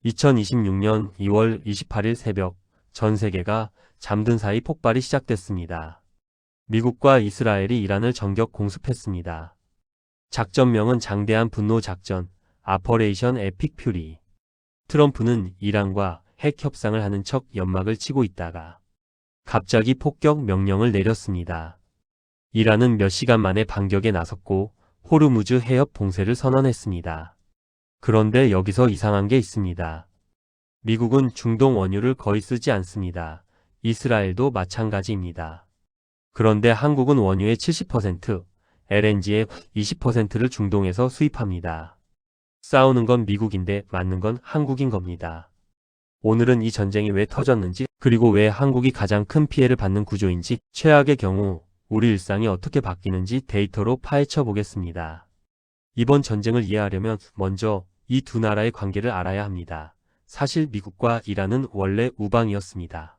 2026년 2월 28일 새벽 전 세계가 잠든 사이 폭발이 시작됐습니다. 미국과 이스라엘이 이란을 전격 공습했습니다. 작전명은 장대한 분노 작전, 아퍼레이션 에픽 퓨리. 트럼프는 이란과 핵 협상을 하는 척 연막을 치고 있다가 갑자기 폭격 명령을 내렸습니다. 이란은 몇 시간 만에 반격에 나섰고 호르무즈 해협 봉쇄를 선언했습니다. 그런데 여기서 이상한 게 있습니다. 미국은 중동 원유를 거의 쓰지 않습니다. 이스라엘도 마찬가지입니다. 그런데 한국은 원유의 70%, LNG의 20%를 중동에서 수입합니다. 싸우는 건 미국인데 맞는 건 한국인 겁니다. 오늘은 이 전쟁이 왜 터졌는지, 그리고 왜 한국이 가장 큰 피해를 받는 구조인지, 최악의 경우 우리 일상이 어떻게 바뀌는지 데이터로 파헤쳐 보겠습니다. 이번 전쟁을 이해하려면 먼저 이 두 나라의 관계를 알아야 합니다. 사실 미국과 이란은 원래 우방이었습니다.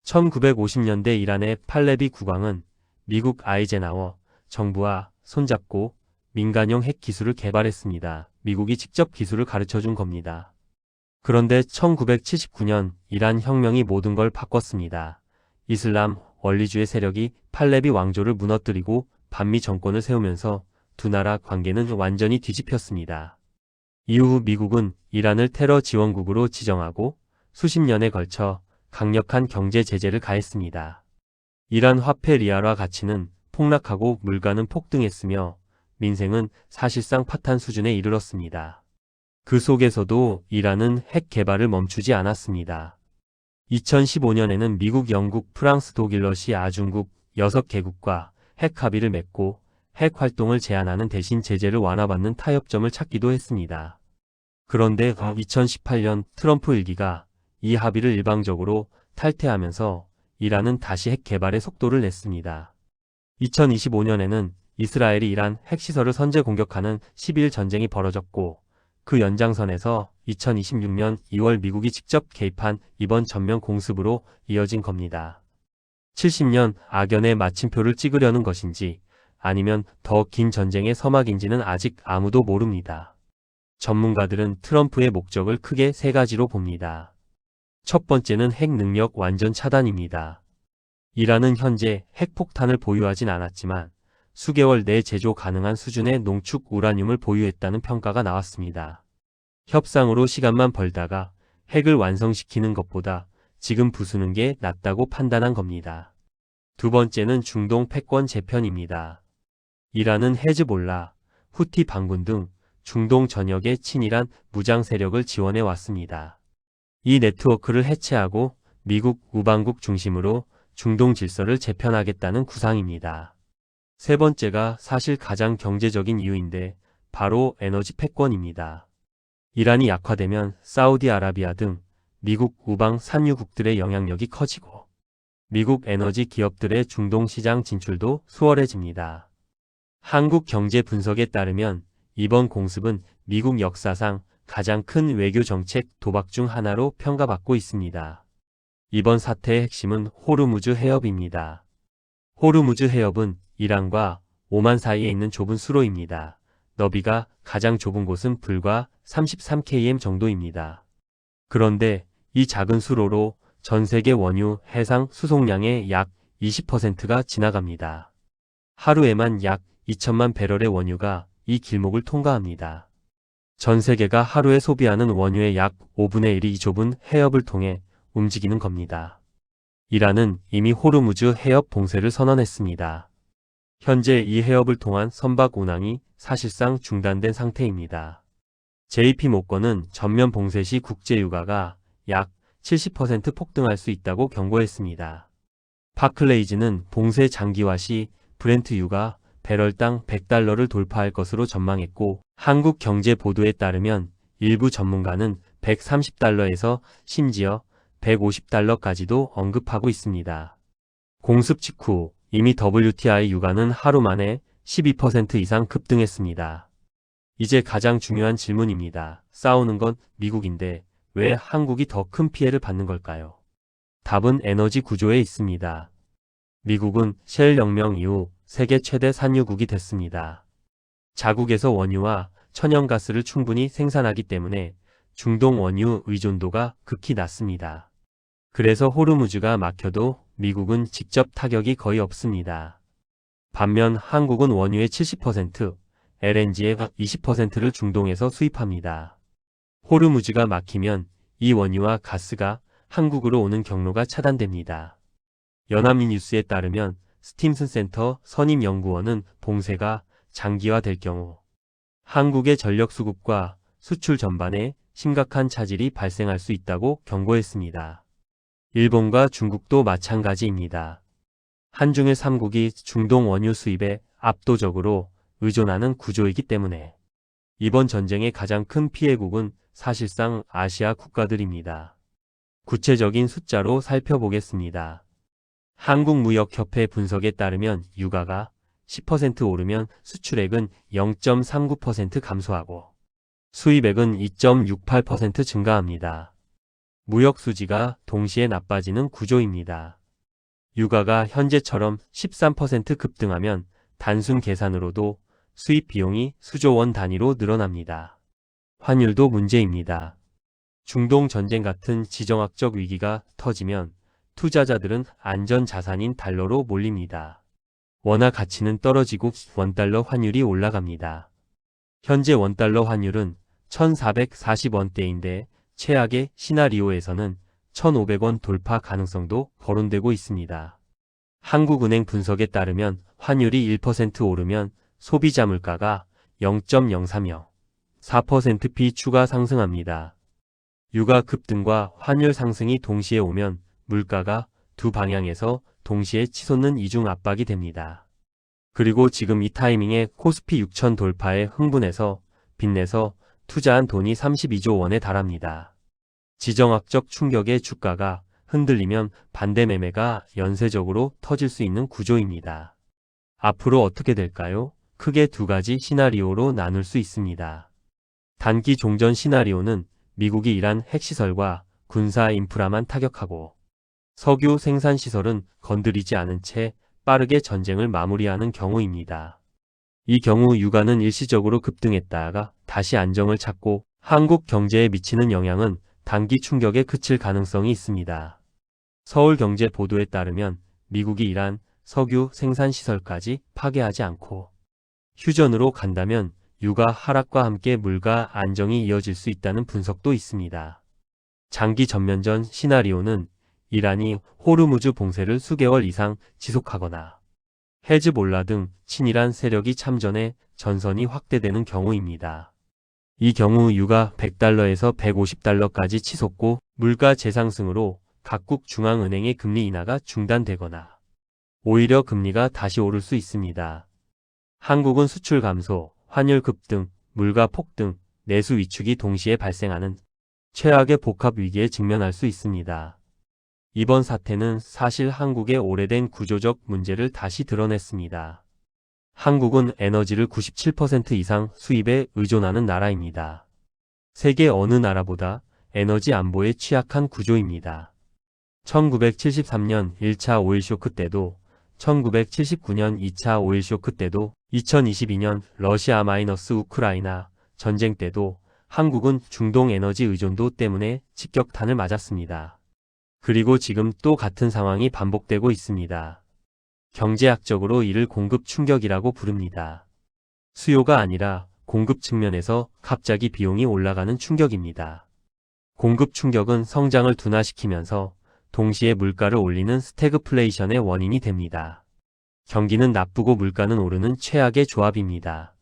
1950년대 이란의 팔레비 국왕은 미국 아이젠하워 정부와 손잡고 민간용 핵 기술을 개발했습니다. 미국이 직접 기술을 가르쳐준 겁니다. 그런데 1979년 이란 혁명이 모든 걸 바꿨습니다. 이슬람 원리주의 세력이 팔레비 왕조를 무너뜨리고 반미 정권을 세우면서 두 나라 관계는 완전히 뒤집혔습니다. 이후 미국은 이란을 테러 지원국으로 지정하고 수십 년에 걸쳐 강력한 경제 제재를 가했습니다. 이란 화폐 리알화 가치는 폭락하고 물가는 폭등했으며 민생은 사실상 파탄 수준에 이르렀습니다. 그 속에서도 이란은 핵 개발을 멈추지 않았습니다. 2015년에는 미국, 영국, 프랑스, 독일, 러시아, 중국 6개국과 핵 합의를 맺고 핵 활동을 제한하는 대신 제재를 완화받는 타협점을 찾기도 했습니다. 그런데 2018년 트럼프 일기가 이 합의를 일방적으로 탈퇴하면서 이란은 다시 핵 개발에 속도를 냈습니다. 2025년에는 이스라엘이 이란 핵시설을 선제 공격하는 12일 전쟁이 벌어졌고 그 연장선에서 2026년 2월 미국이 직접 개입한 이번 전면 공습으로 이어진 겁니다. 70년 악연의 마침표를 찍으려는 것인지 아니면 더 긴 전쟁의 서막인지는 아직 아무도 모릅니다. 전문가들은 트럼프의 목적을 크게 세 가지로 봅니다. 첫 번째는 핵 능력 완전 차단입니다. 이란은 현재 핵폭탄을 보유하진 않았지만 수개월 내 제조 가능한 수준의 농축 우라늄을 보유했다는 평가가 나왔습니다. 협상으로 시간만 벌다가 핵을 완성시키는 것보다 지금 부수는 게 낫다고 판단한 겁니다. 두 번째는 중동 패권 재편입니다. 이란은 헤즈볼라, 후티 반군 등 중동 전역의 친이란 무장 세력을 지원해 왔습니다. 이 네트워크를 해체하고 미국 우방국 중심으로 중동 질서를 재편하겠다는 구상입니다. 세 번째가 사실 가장 경제적인 이유인데 바로 에너지 패권입니다. 이란이 약화되면 사우디아라비아 등 미국 우방 산유국들의 영향력이 커지고 미국 에너지 기업들의 중동 시장 진출도 수월해집니다. 한국 경제 분석에 따르면 이번 공습은 미국 역사상 가장 큰 외교 정책 도박 중 하나로 평가받고 있습니다. 이번 사태의 핵심은 호르무즈 해협입니다. 호르무즈 해협은 이란과 오만 사이에 있는 좁은 수로입니다. 너비가 가장 좁은 곳은 불과 33km 정도입니다. 그런데 이 작은 수로로 전 세계 원유 해상 수송량의 약 20%가 지나갑니다. 하루에만 약 2천만 배럴의 원유가 이 길목을 통과합니다. 전 세계가 하루에 소비하는 원유의 약 5분의 1이 이 좁은 해협을 통해 움직이는 겁니다. 이란은 이미 호르무즈 해협 봉쇄를 선언했습니다. 현재 이 해협을 통한 선박 운항이 사실상 중단된 상태입니다. JP모건은 전면 봉쇄 시 국제유가가 약 70% 폭등할 수 있다고 경고했습니다. 바클레이즈는 봉쇄 장기화 시 브렌트 유가 배럴당 $100를 돌파할 것으로 전망했고 한국 경제 보도에 따르면 일부 전문가는 $130에서 심지어 $150까지도 언급하고 있습니다. 공습 직후 이미 WTI 유가는 하루 만에 12% 이상 급등했습니다. 이제 가장 중요한 질문입니다. 싸우는 건 미국인데 왜 한국이 더 큰 피해를 받는 걸까요? 답은 에너지 구조에 있습니다. 미국은 셰일 혁명 이후 세계 최대 산유국이 됐습니다. 자국에서 원유와 천연가스를 충분히 생산하기 때문에 중동 원유 의존도가 극히 낮습니다. 그래서 호르무즈가 막혀도 미국은 직접 타격이 거의 없습니다. 반면 한국은 원유의 70%, LNG의 20%를 중동에서 수입합니다. 호르무즈가 막히면 이 원유와 가스가 한국으로 오는 경로가 차단됩니다. 연합뉴스에 따르면 스팀슨 센터 선임연구원은 봉쇄가 장기화될 경우 한국의 전력 수급과 수출 전반에 심각한 차질이 발생할 수 있다고 경고했습니다. 일본과 중국도 마찬가지입니다. 한중일 3국이 중동 원유 수입에 압도적으로 의존하는 구조이기 때문에 이번 전쟁의 가장 큰 피해국은 사실상 아시아 국가들입니다. 구체적인 숫자로 살펴보겠습니다. 한국무역협회 분석에 따르면 유가가 10% 오르면 수출액은 0.39% 감소하고 수입액은 2.68% 증가합니다. 무역 수지가 동시에 나빠지는 구조입니다. 유가가 현재처럼 13% 급등하면 단순 계산으로도 수입 비용이 수조 원 단위로 늘어납니다. 환율도 문제입니다. 중동 전쟁 같은 지정학적 위기가 터지면 투자자들은 안전 자산인 달러로 몰립니다. 원화 가치는 떨어지고 원달러 환율이 올라갑니다. 현재 원달러 환율은 1,440원대인데 최악의 시나리오에서는 1,500원 돌파 가능성도 거론되고 있습니다. 한국은행 분석에 따르면 환율이 1% 오르면 소비자 물가가 0.030, 4% 추가 상승합니다. 유가 급등과 환율 상승이 동시에 오면 물가가 두 방향에서 동시에 치솟는 이중 압박이 됩니다. 그리고 지금 이 타이밍에 코스피 6,000 돌파에 흥분해서 빚내서 투자한 돈이 32조 원에 달합니다. 지정학적 충격의 주가가 흔들리면 반대 매매가 연쇄적으로 터질 수 있는 구조입니다. 앞으로 어떻게 될까요? 크게 두 가지 시나리오로 나눌 수 있습니다. 단기 종전 시나리오는 미국이 이란 핵시설과 군사 인프라만 타격하고 석유 생산시설은 건드리지 않은 채 빠르게 전쟁을 마무리하는 경우입니다. 이 경우 유가는 일시적으로 급등했다가 다시 안정을 찾고 한국 경제에 미치는 영향은 단기 충격에 그칠 가능성이 있습니다. 서울경제 보도에 따르면 미국이 이란 석유 생산시설까지 파괴하지 않고 휴전으로 간다면 유가 하락과 함께 물가 안정이 이어질 수 있다는 분석도 있습니다. 장기 전면전 시나리오는 이란이 호르무즈 봉쇄를 수개월 이상 지속하거나 헤즈볼라 등 친이란 세력이 참전해 전선이 확대되는 경우입니다. 이 경우 유가 100달러에서 150달러까지 치솟고 물가 재상승으로 각국 중앙은행의 금리 인하가 중단되거나 오히려 금리가 다시 오를 수 있습니다. 한국은 수출 감소, 환율 급등, 물가 폭등, 내수 위축이 동시에 발생하는 최악의 복합 위기에 직면할 수 있습니다. 이번 사태는 사실 한국의 오래된 구조적 문제를 다시 드러냈습니다. 한국은 에너지를 97% 이상 수입에 의존하는 나라입니다. 세계 어느 나라보다 에너지 안보에 취약한 구조입니다. 1973년 1차 오일 쇼크 때도 1979년 2차 오일 쇼크 때도 2022년 러시아-우크라이나 전쟁 때도 한국은 중동 에너지 의존도 때문에 직격탄을 맞았습니다. 그리고 지금 또 같은 상황이 반복되고 있습니다. 경제학적으로 이를 공급 충격이라고 부릅니다. 수요가 아니라 공급 측면에서 갑자기 비용이 올라가는 충격입니다. 공급 충격은 성장을 둔화시키면서 동시에 물가를 올리는 스태그플레이션의 원인이 됩니다. 경기는 나쁘고 물가는 오르는 최악의 조합입니다.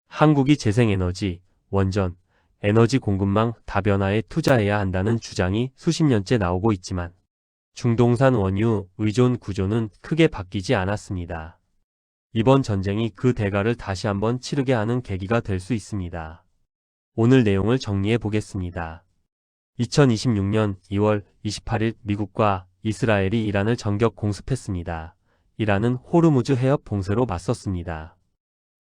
한국이 재생에너지, 원전, 에너지 공급망 다변화에 투자해야 한다는 주장이 수십 년째 나오고 있지만 중동산 원유 의존 구조는 크게 바뀌지 않았습니다. 이번 전쟁이 그 대가를 다시 한번 치르게 하는 계기가 될 수 있습니다. 오늘 내용을 정리해 보겠습니다. 2026년 2월 28일 미국과 이스라엘이 이란을 전격 공습했습니다. 이란은 호르무즈 해협 봉쇄로 맞섰습니다.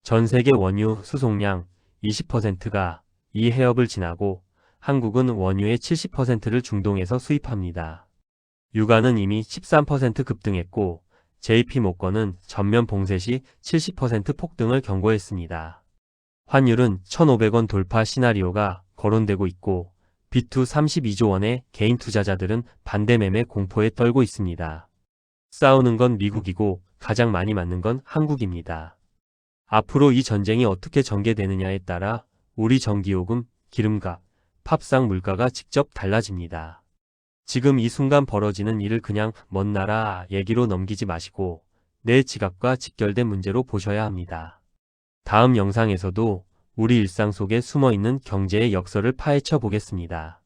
전 세계 원유 수송량 20%가 이 해협을 지나고 한국은 원유의 70%를 중동에서 수입합니다. 유가는 이미 13% 급등했고 JP모건은 전면 봉쇄 시 70% 폭등을 경고했습니다. 환율은 1,500원 돌파 시나리오가 거론되고 있고 비투 32조 원의 개인 투자자들은 반대 매매 공포에 떨고 있습니다. 싸우는 건 미국이고 가장 많이 맞는 건 한국입니다. 앞으로 이 전쟁이 어떻게 전개되느냐에 따라 우리 전기요금, 기름값, 팝상 물가가 직접 달라집니다. 지금 이 순간 벌어지는 일을 그냥 먼 나라 얘기로 넘기지 마시고 내 지갑과 직결된 문제로 보셔야 합니다. 다음 영상에서도 우리 일상 속에 숨어있는 경제의 역설을 파헤쳐 보겠습니다.